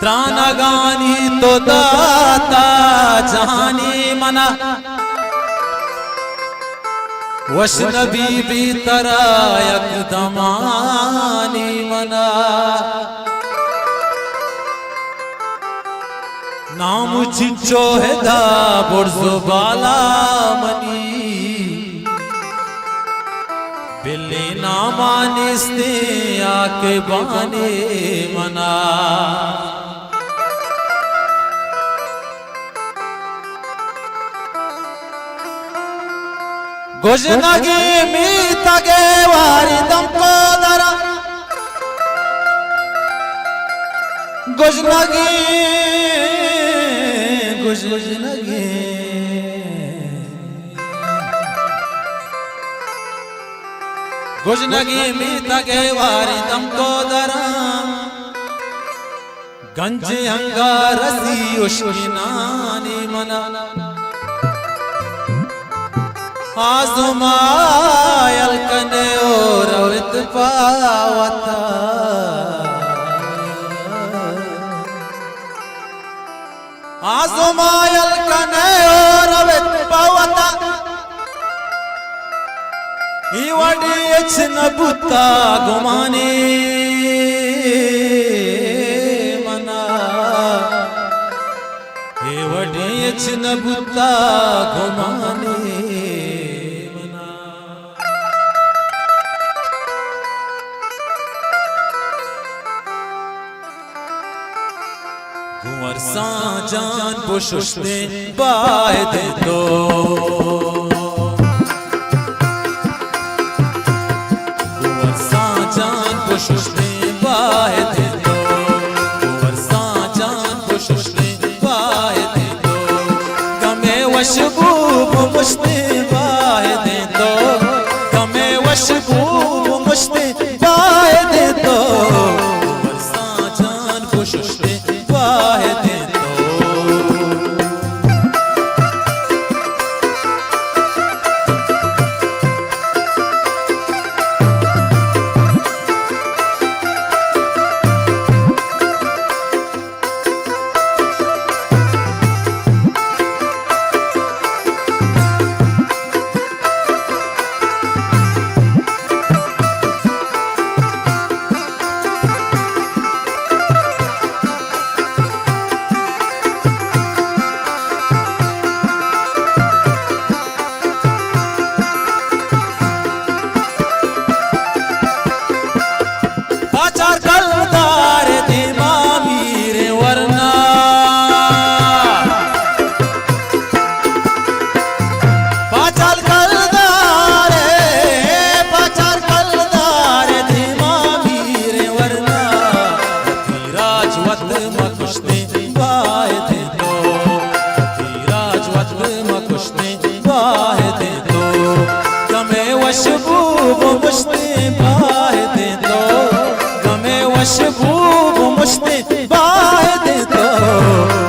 त्राणगानी तो दाता जहानी मना वैष्णवी भी तरा एकदमानी मना नाम चिंचो है दा बुर्जो बाला मनी बिल्ली नामानिस्ते आके बाने मना गुजनगी मीतगे वारिदम को दरा गुजनगी गुजनगी गुजनगी मीतगे वारिदम को दरा गंज अंगारसी उश्किनानी मना आज़मायल कने और अवित पावता आज़मायल कने और अवित पावता ही वडी इच्छन बुता गुमाने मना ही वडी इच्छन बुता गुमाने कुंवर साजान पुष्टे बाय दे दो कुंवर साजान पुष्टे बाय दे दो कुंवर साजान पुष्टे बाय दे दो गमे वशबूब मुश्ते बाय दे दो गमे वशबूब मुश्ते बाय दे दो कुंवर साजान पुष्टे वशबूब मुश्ते बाह दे दो गमे वशबूब मुश्ते बाह दे दो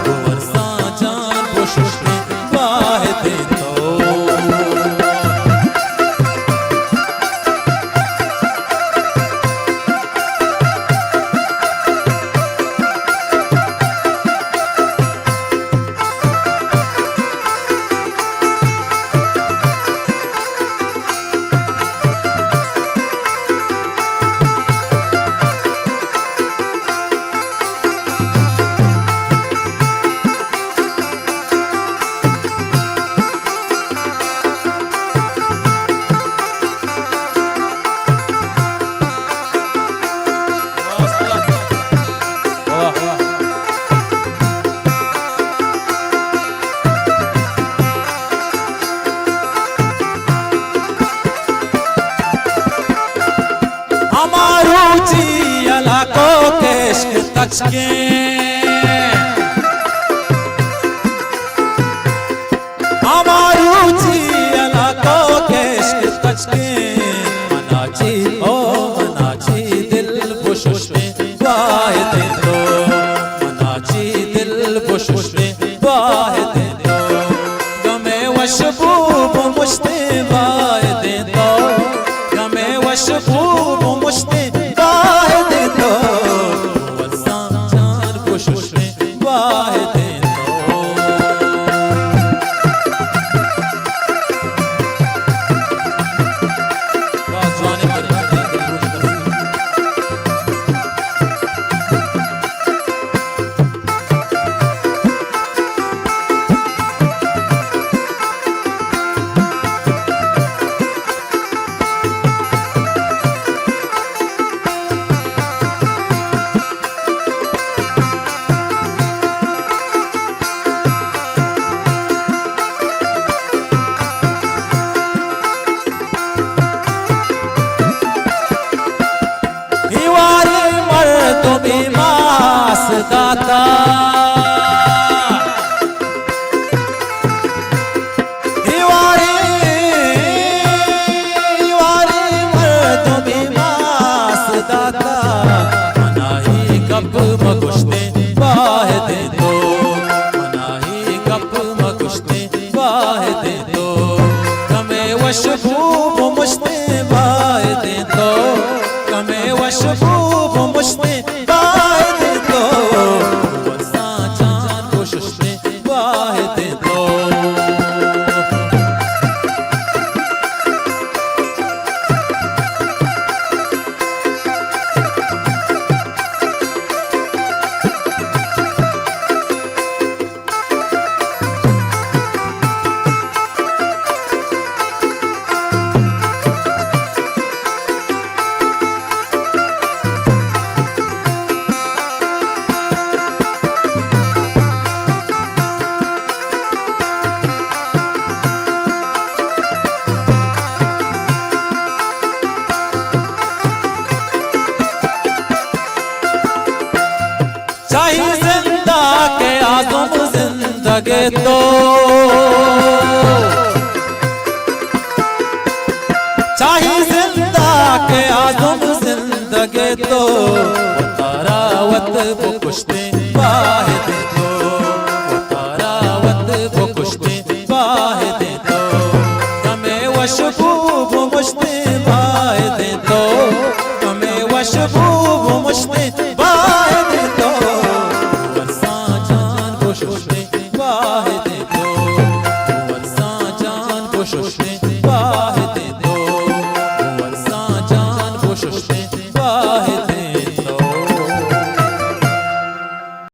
कुंवर साजान पुष्टे बाह दे दो तचके हमारी ऊंची इलाकों के इश्क तचके मनाची ओ मनाची दिल मुश्ते वाहिद तो अल्लाह जान बख्शते वाहिद दाता हिवारे मर्दों में मास दाता मनाही गप मगुश्ते वाहिद दो मनाही गप मगुश्ते वाहिद दो कमे वशबूब मुश्ते वाहिद दो कमे वशबूब मुश्ते चाहे जिंदा के आज़म जिंदगी तो चाहे जिंदा के आज़म जिंदगी तो तारावत वो कुश्ते वाहिद तो तारावत वो कुश्ते वाहिद तो हमें वशबूब मुश्ते वाहिद तो हमें वशबूब मुश्ते